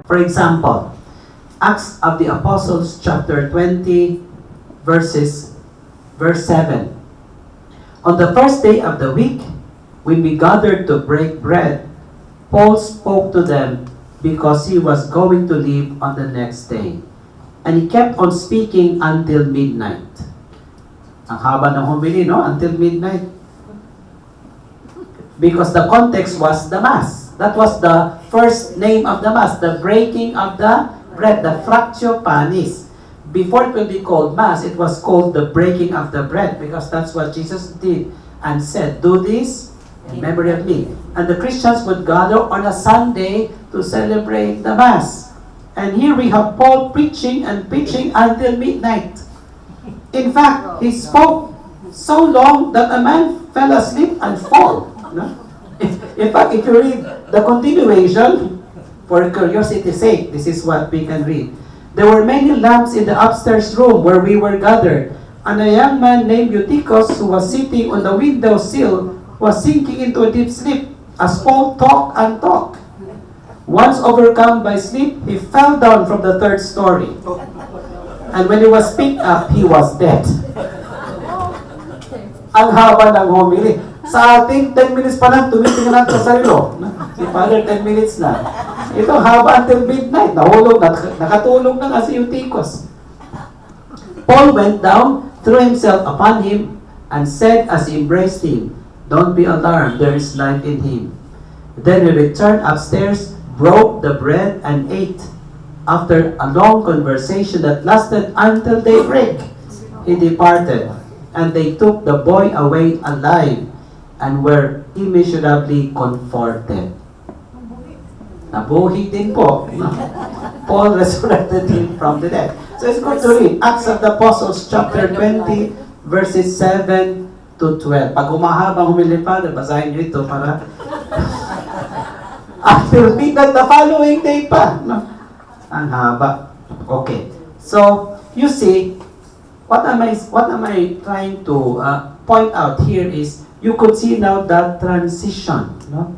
For example, Acts of the Apostles chapter 20 verse 7. On the first day of the week, when we gathered to break bread, Paul spoke to them because he was going to leave on the next day. And he kept on speaking until midnight. Ang haba ng homily, no? Until midnight. Because the context was the Mass. That was the first name of the Mass, the breaking of the bread, the fractio panis. Before it will be called Mass, it was called the breaking of the bread because that's what Jesus did and said, do this in memory of me. And the Christians would gather on a Sunday to celebrate the Mass. And here we have Paul preaching and preaching until midnight. In fact, he spoke so long that a man fell asleep and fall. No? In fact, if you read the continuation, for curiosity's sake, this is what we can read. There were many lamps in the upstairs room where we were gathered, and a young man named Eutychus, who was sitting on the window sill, was sinking into a deep sleep as Paul talked and talked. Once overcome by sleep, he fell down from the third story. And when he was picked up, he was dead. Ang haba ng homily. Sa ating 10 minutes pa lang, tumitingin natin sa sarilo. Si Father, 10 minutes na. Ito, haba until midnight. Nahulog, nakatulog na nga si Eutychus. Paul went down, threw himself upon him, and said as he embraced him, "Don't be alarmed, there is life in him." Then he returned upstairs, broke the bread, and ate. After a long conversation that lasted until daybreak, he departed, and they took the boy away alive, and were immeasurably comforted. Nabuhi din po. Paul resurrected him from the dead. So it's good to read Acts of the Apostles chapter 20 verses 7 to 12. Pag humahabang humili pa, basahin nyo ito para after midnight the following day pa. No? Ang haba. Okay. So, you see, what am I trying to point out here is you could see now that transition, no?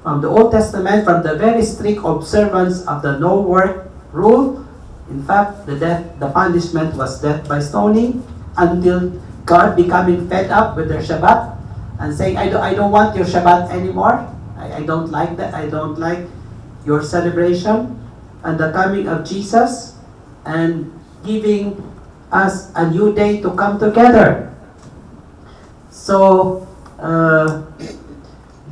From the Old Testament, from the very strict observance of the no work rule. In fact, the punishment was death by stoning, until God becoming fed up with their Shabbat and saying, I don't want your Shabbat anymore. I don't like that. I don't like your celebration. And the coming of Jesus and giving us a new day to come together. So,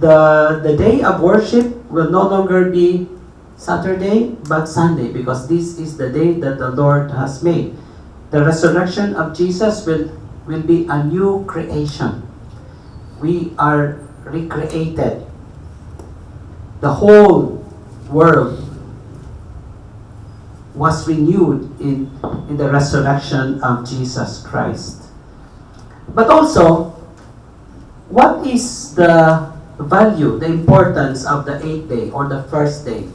the day of worship will no longer be Saturday, but Sunday, because this is the day that the Lord has made. The resurrection of Jesus will be a new creation. We are recreated. The whole world was renewed in the resurrection of Jesus Christ. But also, what is the value, the importance of the 8th day or the first day?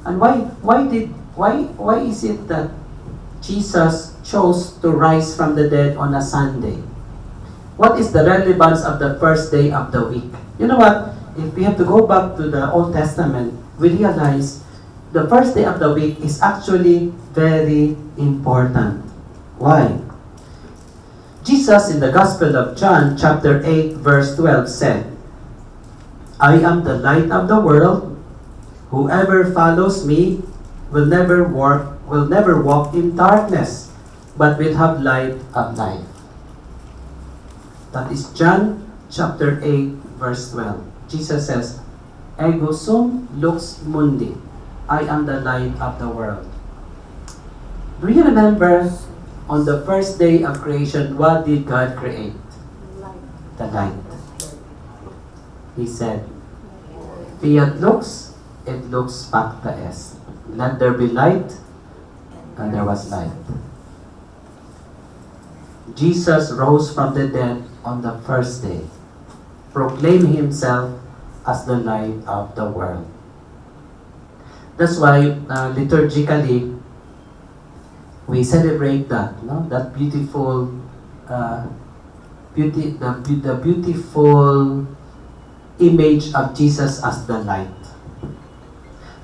And why is it that Jesus chose to rise from the dead on a Sunday? What is the relevance of the first day of the week? You know what? If we have to go back to the Old Testament, we realize the first day of the week is actually very important. Why? Jesus in the Gospel of John chapter 8 verse 12 said, "I am the light of the world. Whoever follows me will never walk in darkness, but will have light of life." That is John chapter 8 verse 12. Jesus says, "Ego sum lux mundi." I am the light of the world. Do you remember on the first day of creation, what did God create? The light. He said, "Fiat lux, et lux pacta est." Let there be light, and there was light. Jesus rose from the dead on the first day, proclaiming himself as the light of the world. That's why liturgically we celebrate that, no? That beautiful, the beautiful image of Jesus as the light.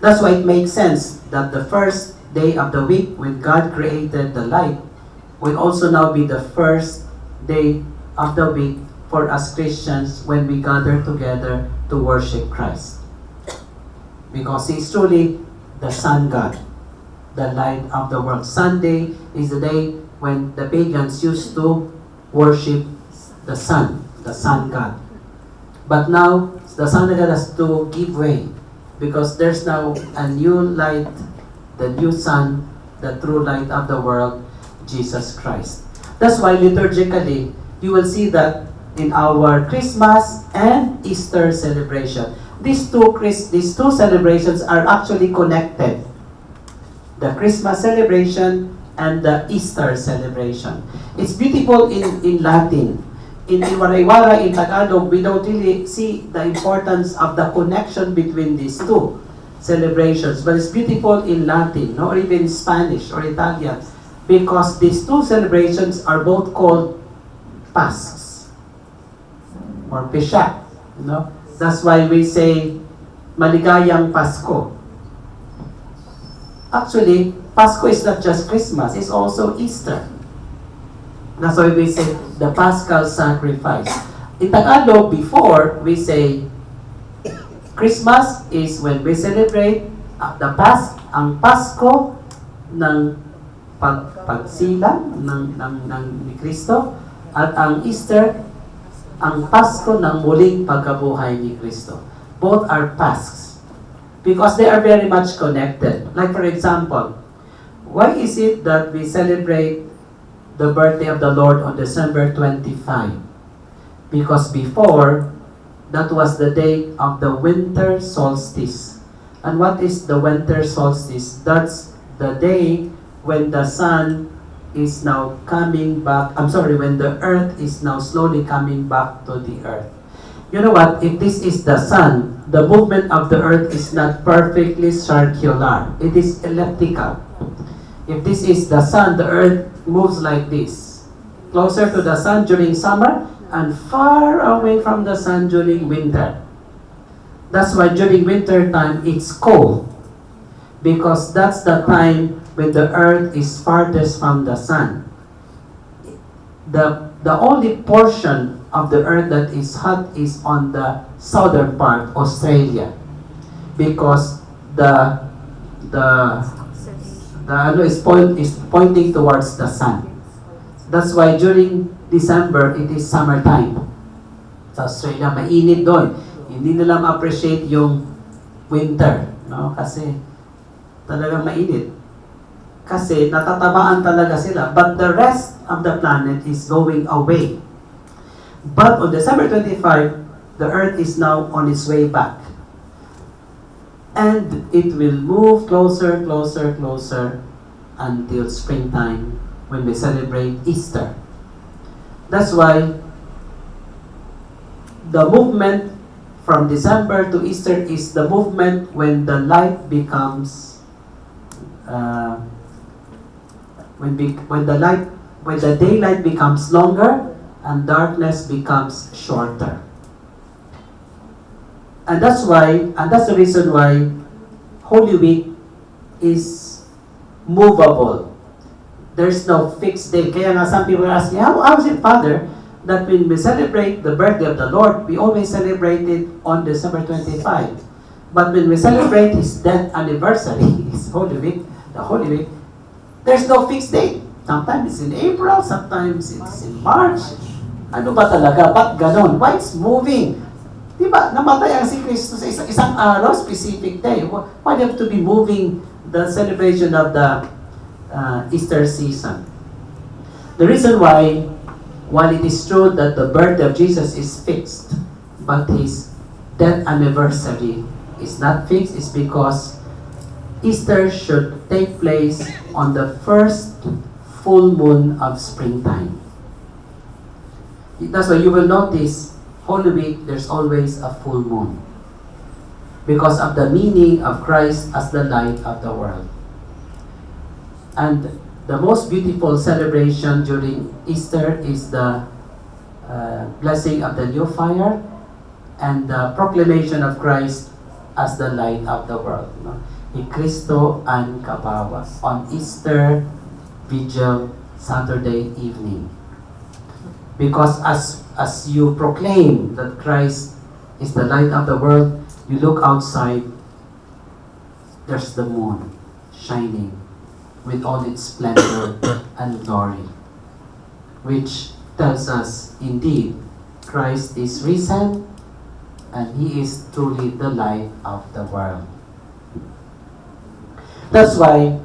That's why it makes sense that the first day of the week when God created the light will also now be the first day of the week for us Christians when we gather together to worship Christ. Because He is truly the Sun God, the light of the world. Sunday is the day when the pagans used to worship the sun God. But now, the Son God has to give way because there's now a new light, the new sun, the true light of the world, Jesus Christ. That's why liturgically, you will see that in our Christmas and Easter celebration. These two celebrations are actually connected. The Christmas celebration and the Easter celebration. It's beautiful in Latin. In Maraya, in Tagalog, we don't really see the importance of the connection between these two celebrations. But it's beautiful in Latin, no? Or even Spanish or Italian. Because these two celebrations are both called Pasks or Pesach. You know? That's why we say Maligayang Pasko. Actually, Pasko is not just Christmas, it's also Easter. That's why we say the Paschal sacrifice. In Tagalog, before, we say Christmas is when we celebrate ang Pasko ng pagsilang ng ni Kristo, at ang Easter, ang Pasko ng muling pagkabuhay ni Kristo. Both are Pasks because they are very much connected. Like for example, why is it that we celebrate the birthday of the Lord on December 25? Because before, that was the day of the winter solstice. And what is the winter solstice? That's the day when the sun is now coming back. When the earth is now slowly coming back to the earth. You know what? If this is the sun, the movement of the earth is not perfectly circular. It is elliptical. If this is the sun, the earth moves like this. Closer to the sun during summer and far away from the sun during winter. That's why during winter time it's cold. Because that's the time when the earth is farthest from the sun. The only portion of the earth that is hot is on the southern part, Australia. Because the is pointing towards the sun. That's why during December, it is summertime. Sa Australia, mainit doon. Hindi nila ma-appreciate yung winter. No? Kasi talagang mainit. Kasi natatabaan talaga sila. But the rest of the planet is going away. But on December 25, the earth is now on its way back. And it will move closer, closer, closer until springtime when we celebrate Easter. That's why the movement from December to Easter is the movement when the light becomes when the daylight becomes longer and darkness becomes shorter. And that's the reason why Holy Week is movable. There's no fixed day. Kaya nga some people ask me, how is it, Father, that when we celebrate the birthday of the Lord, we always celebrate it on December 25. But when we celebrate His death anniversary, His Holy Week, the Holy Week, there's no fixed date. Sometimes it's in April, sometimes it's in March. Ano ba talaga? Ba't ganon? Why it's moving? Diba, namatay ang si Kristo sa isang araw, specific day. Why do you have to be moving the celebration of the Easter season? The reason why, while it is true that the birthday of Jesus is fixed, but His death anniversary is not fixed, is because Easter should take place on the first full moon of springtime. That's why you will notice Holy Week, there's always a full moon. Because of the meaning of Christ as the light of the world. And the most beautiful celebration during Easter is the blessing of the new fire and the proclamation of Christ as the light of the world. No? Ni Kristo ang kabawas. On Easter Vigil, Saturday evening. Because as you proclaim that Christ is the light of the world, you look outside, there's the moon shining with all its splendor and glory, which tells us, indeed, Christ is risen and He is truly the light of the world. That's why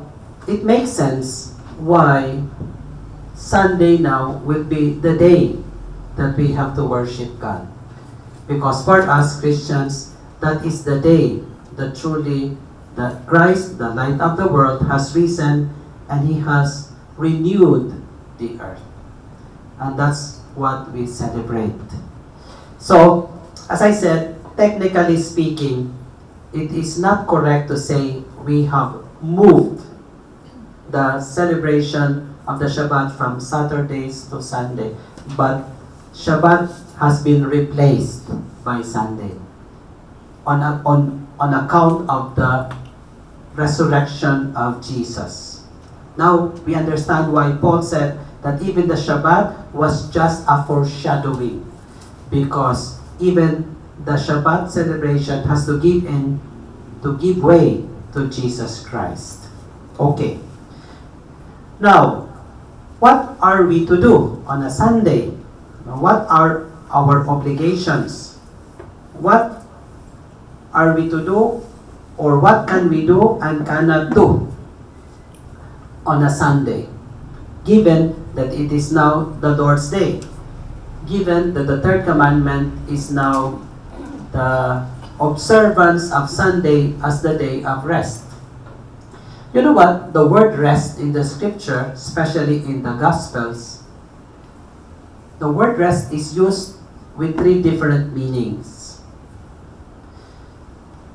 it makes sense why Sunday now will be the day that we have to worship God. Because for us Christians, that is the day that truly that Christ, the light of the world, has risen and He has renewed the earth. And that's what we celebrate. So, as I said, technically speaking, it is not correct to say we have moved the celebration of the Shabbat from Saturdays to Sunday, but Shabbat has been replaced by Sunday on account of the resurrection of Jesus. Now we understand why Paul said that even the Shabbat was just a foreshadowing, because even the Shabbat celebration has to give way to Jesus Christ. Okay. Now, what are we to do on a Sunday? What are our obligations? What are we to do, or what can we do and cannot do on a Sunday, given that it is now the Lord's Day, given that the Third Commandment is now the observance of Sunday as the day of rest? You know what? The word rest in the scripture, especially in the Gospels, the word rest is used with three different meanings.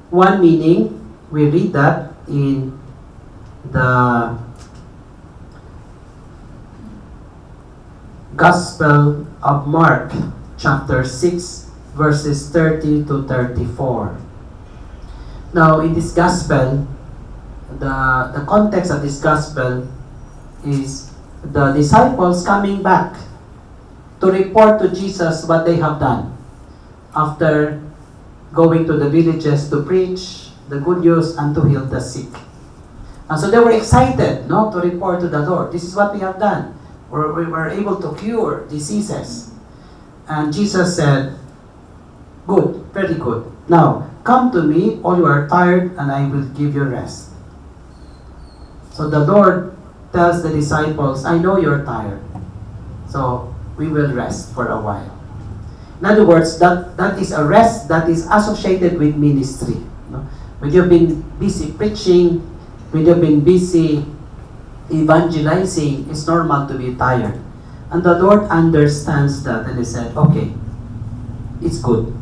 One meaning, we read that in the Gospel of Mark, chapter 6, verses 30 to 34. Now, in this Gospel, the context of this Gospel is the disciples coming back to report to Jesus what they have done after going to the villages to preach the good news and to heal the sick. And so they were excited, no, to report to the Lord. This is what we have done. We were able to cure diseases. And Jesus said, "Good, very good. Now, come to me, all you are tired, and I will give you rest." So the Lord tells the disciples, "I know you're tired, so we will rest for a while." In other words, that is a rest that is associated with ministry. No? When you've been busy preaching, when you've been busy evangelizing, it's normal to be tired. And the Lord understands that, and He said, "Okay, it's good.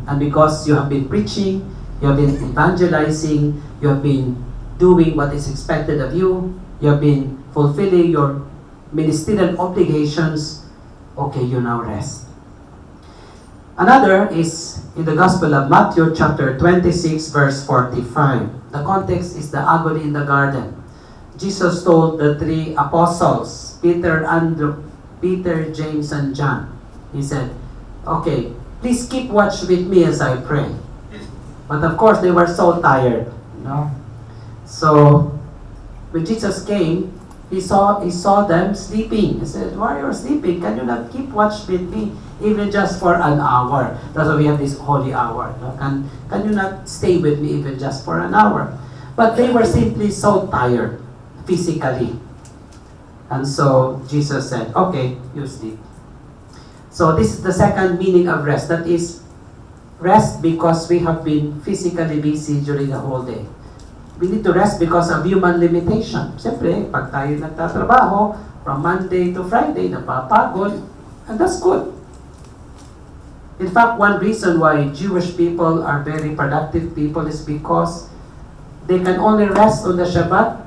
And because you have been preaching, you have been evangelizing, you have been doing what is expected of you, you have been fulfilling your ministerial obligations, okay, you now rest." Another is in the Gospel of Matthew, chapter 26, verse 45. The context is the agony in the garden. Jesus told the three apostles, Peter, James, and John. He said, "Okay, please keep watch with me as I pray." But of course, they were so tired, So, when Jesus came, he saw them sleeping. He said, "Why are you sleeping? Can you not keep watch with me even just for an hour?" That's why we have this holy hour. Can you not stay with me even just for an hour? But they were simply so tired physically. And so Jesus said, "Okay, you sleep." So this is the second meaning of rest. That is, rest because we have been physically busy during the whole day. We need to rest because of human limitation. Siyempre, pag tayo nagtatrabaho, from Monday to Friday, napapagod, and that's good. In fact, one reason why Jewish people are very productive people is because they can only rest on the Shabbat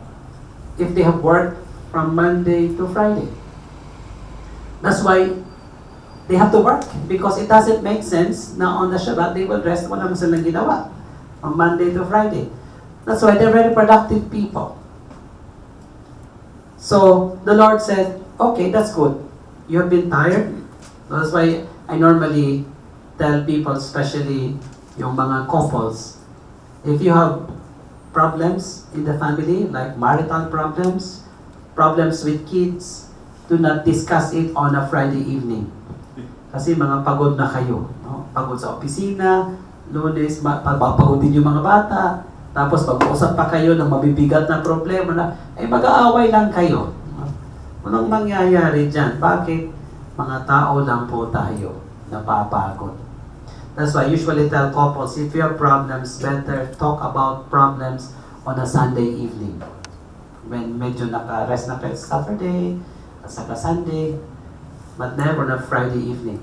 if they have worked from Monday to Friday. That's why they have to work, because it doesn't make sense na on the Shabbat they will rest, wala naman silang ginawa. from Monday to Friday. That's why they're very productive people. So the Lord said, okay, that's good. You have been tired. That's why I normally tell people, especially yung mga couples, if you have problems in the family, like marital problems, problems with kids, do not discuss it on a Friday evening. Kasi mga pagod na kayo. No? Pagod sa opisina, Lunes, pagod din yung mga bata, tapos pag-uusap pa kayo ng mabibigat na problema na, mag-aaway lang kayo. Walang mangyayari dyan. Bakit? Mga tao lang po tayo napapagod. That's why I usually tell couples, if you have problems, better talk about problems on a Sunday evening. When medyo naka-rest na kayo Saturday, at saka Sunday, but never on a Friday evening.